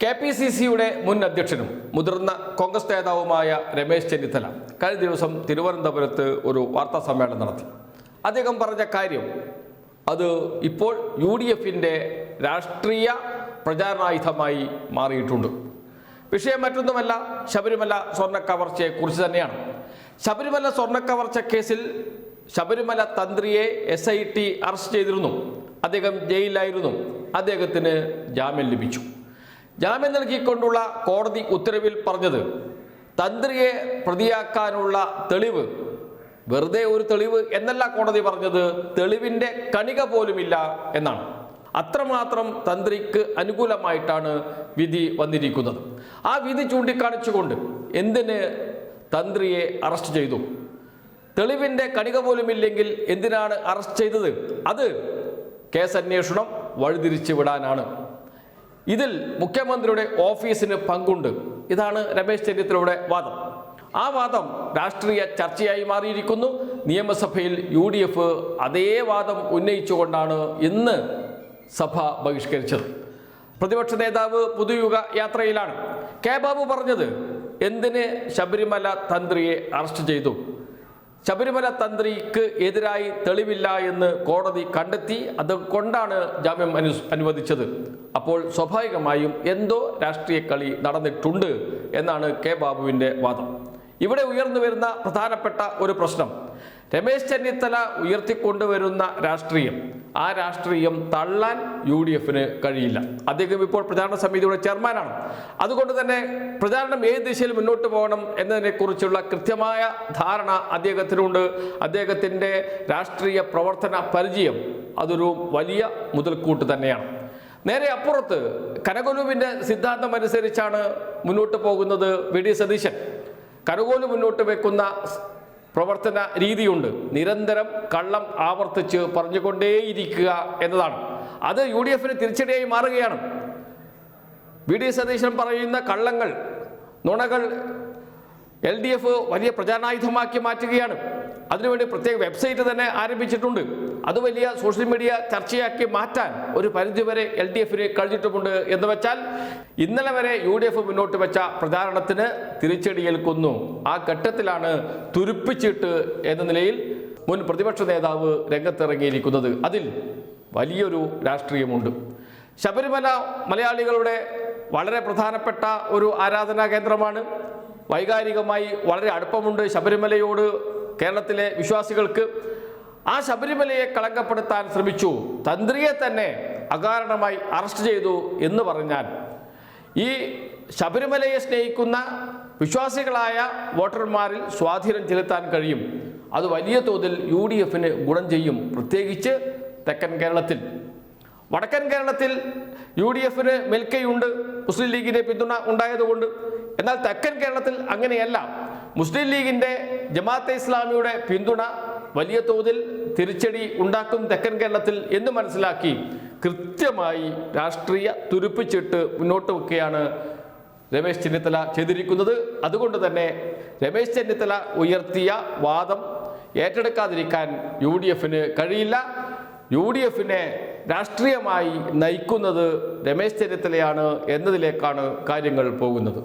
KPCCയുടെ മുൻ അധ്യക്ഷനും മുതിർന്ന കോൺഗ്രസ് നേതാവുമായ രമേശ് ചെന്നിത്തല കഴിഞ്ഞ ദിവസം തിരുവനന്തപുരത്ത് ഒരു വാർത്താ സമ്മേളനം നടത്തി. അദ്ദേഹം പറഞ്ഞ കാര്യം അത് ഇപ്പോൾ UDFന്റെ രാഷ്ട്രീയ പ്രചാരണായുധമായി മാറിയിട്ടുണ്ട്. വിഷയം മറ്റൊന്നുമല്ല, ശബരിമല സ്വർണ്ണക്കവർച്ചയെക്കുറിച്ച് തന്നെയാണ്. ശബരിമല സ്വർണ്ണക്കവർച്ച കേസിൽ ശബരിമല തന്ത്രിയെ SIT അറസ്റ്റ് ചെയ്തിരുന്നു. അദ്ദേഹം ജയിലിലായിരുന്നു. അദ്ദേഹത്തിന് ജാമ്യം ലഭിച്ചു. ജാമ്യം നൽകിക്കൊണ്ടുള്ള കോടതി ഉത്തരവിൽ പറഞ്ഞത് തന്ത്രിയെ പ്രതിയാക്കാനുള്ള തെളിവ് വെറുതെ ഒരു തെളിവ് എന്നല്ല കോടതി പറഞ്ഞത്, തെളിവിൻ്റെ കണിക പോലുമില്ല എന്നാണ്. അത്രമാത്രം തന്ത്രിക്ക് അനുകൂലമായിട്ടാണ് വിധി വന്നിരിക്കുന്നത്. ആ വിധി ചൂണ്ടിക്കാണിച്ചുകൊണ്ട് എന്തിന് തന്ത്രിയെ അറസ്റ്റ് ചെയ്തു, തെളിവിൻ്റെ കണിക പോലുമില്ലെങ്കിൽ എന്തിനാണ് അറസ്റ്റ് ചെയ്തത്, അത് കേസ് അന്വേഷണം വഴിതിരിച്ചു വിടാനാണ്. ഇതിൽ മുഖ്യമന്ത്രിയുടെ ഓഫീസിന് പങ്കുണ്ട്. ഇതാണ് രമേശ് ചെന്നിത്തലയുടെ വാദം. ആ വാദം രാഷ്ട്രീയ ചർച്ചയായി മാറിയിരിക്കുന്നു. നിയമസഭയിൽ UDF അതേ വാദം ഉന്നയിച്ചുകൊണ്ടാണ് ഇന്ന് സഭ ബഹിഷ്കരിച്ചത്. പ്രതിപക്ഷ നേതാവ് പുതുയുഗ യാത്രയിലാണ്. കെ ബാബു പറഞ്ഞത് എന്തിന് ശബരിമല തന്ത്രിയെ അറസ്റ്റ് ചെയ്തു, ശബരിമല തന്ത്രിക്ക് എതിരായി തെളിവില്ല എന്ന് കോടതി കണ്ടെത്തി, അതുകൊണ്ടാണ് ജാമ്യം അനുവദിച്ചത്. അപ്പോൾ സ്വാഭാവികമായും എന്തോ രാഷ്ട്രീയ കളി നടന്നിട്ടുണ്ട് എന്നാണ് കെ ബാബുവിൻ്റെ വാദം. ഇവിടെ ഉയർന്നു വരുന്ന പ്രധാനപ്പെട്ട ഒരു പ്രശ്നം, രമേശ് ചെന്നിത്തല ഉയർത്തിക്കൊണ്ടുവരുന്ന രാഷ്ട്രീയം, ആ രാഷ്ട്രീയം തള്ളാൻ UDFന് കഴിയില്ല. അദ്ദേഹം ഇപ്പോൾ പ്രചാരണ സമിതിയുടെ ചെയർമാനാണ്. അതുകൊണ്ട് തന്നെ പ്രചാരണം ഏത് ദിശയിൽ മുന്നോട്ട് പോകണം എന്നതിനെക്കുറിച്ചുള്ള കൃത്യമായ ധാരണ അദ്ദേഹത്തിനുണ്ട്. അദ്ദേഹത്തിൻ്റെ രാഷ്ട്രീയ പ്രവർത്തന പരിചയം അതൊരു വലിയ മുതൽക്കൂട്ട് തന്നെയാണ്. നേരെ അപ്പുറത്ത് കനകൊലുവിൻ്റെ സിദ്ധാന്തം അനുസരിച്ചാണ് മുന്നോട്ട് പോകുന്നത് VD സതീശൻ. കനകൊലു മുന്നോട്ട് വെക്കുന്ന പ്രവർത്തന രീതിയുണ്ട്. നിരന്തരം കള്ളം ആവർത്തിച്ച് പറഞ്ഞുകൊണ്ടേയിരിക്കുക എന്നതാണ്. അത് UDFന് തിരിച്ചടിയായി മാറുകയാണ്. VD സതീശൻ പറയുന്ന കള്ളങ്ങൾ, നുണകൾ LDF വലിയ പ്രചാരണായുധമാക്കി മാറ്റുകയാണ്. അതിനുവേണ്ടി പ്രത്യേക വെബ്സൈറ്റ് തന്നെ ആരംഭിച്ചിട്ടുണ്ട്. അത് വലിയ സോഷ്യൽ മീഡിയ ചർച്ചയാക്കി മാറ്റാൻ ഒരു പരിധിവരെ LDFന് കഴിഞ്ഞിട്ടുമുണ്ട്. എന്ന് വെച്ചാൽ ഇന്നലെ വരെ UDF മുന്നോട്ട് വെച്ച പ്രചാരണത്തിന് തിരിച്ചടിയേൽക്കുന്നു. ആ ഘട്ടത്തിലാണ് തുരുപ്പിച്ചിട്ട് എന്ന നിലയിൽ മുൻ പ്രതിപക്ഷ നേതാവ് രംഗത്തിറങ്ങിയിരിക്കുന്നത്. അതിൽ വലിയൊരു രാഷ്ട്രീയമുണ്ട്. ശബരിമല മലയാളികളുടെ വളരെ പ്രധാനപ്പെട്ട ഒരു ആരാധനാ കേന്ദ്രമാണ്. വൈകാരികമായി വളരെ അടുപ്പമുണ്ട് ശബരിമലയോട് കേരളത്തിലെ വിശ്വാസികൾക്ക്. ആ ശബരിമലയെ കളങ്കപ്പെടുത്താൻ ശ്രമിച്ചു, തന്ത്രിയെ തന്നെ അകാരണമായി അറസ്റ്റ് ചെയ്തു എന്ന് പറഞ്ഞാൽ ഈ ശബരിമലയെ സ്നേഹിക്കുന്ന വിശ്വാസികളായ വോട്ടർമാരിൽ സ്വാധീനം ചെലുത്താൻ കഴിയും. അത് വലിയ തോതിൽ UDFന് ഗുണം ചെയ്യും, പ്രത്യേകിച്ച് തെക്കൻ കേരളത്തിൽ. വടക്കൻ കേരളത്തിൽ UDFന് മേൽക്കൈയുണ്ട്, മുസ്ലിം ലീഗിൻ്റെ പിന്തുണ ഉണ്ടായതുകൊണ്ട്. എന്നാൽ തെക്കൻ കേരളത്തിൽ അങ്ങനെയല്ല. മുസ്ലിം ലീഗിൻ്റെ ജമാഅത്തെ ഇസ്ലാമിയുടെ പിന്തുണ വലിയ തോതിൽ തിരിച്ചടി ഉണ്ടാക്കും തെക്കൻ കേരളത്തിൽ എന്ന് മനസ്സിലാക്കി കൃത്യമായി രാഷ്ട്രീയ തുരുപ്പിച്ചിട്ട് മുന്നോട്ട് വെക്കുകയാണ് രമേശ് ചെന്നിത്തല ചെയ്തിരിക്കുന്നത്. അതുകൊണ്ട് തന്നെ രമേശ് ചെന്നിത്തല ഉയർത്തിയ വാദം ഏറ്റെടുക്കാതിരിക്കാൻ UDFന് കഴിയില്ല. UDFനെ രാഷ്ട്രീയമായി നയിക്കുന്നത് രമേശ് ചെന്നിത്തലയാണ് എന്നതിലേക്കാണ് കാര്യങ്ങൾ പോകുന്നത്.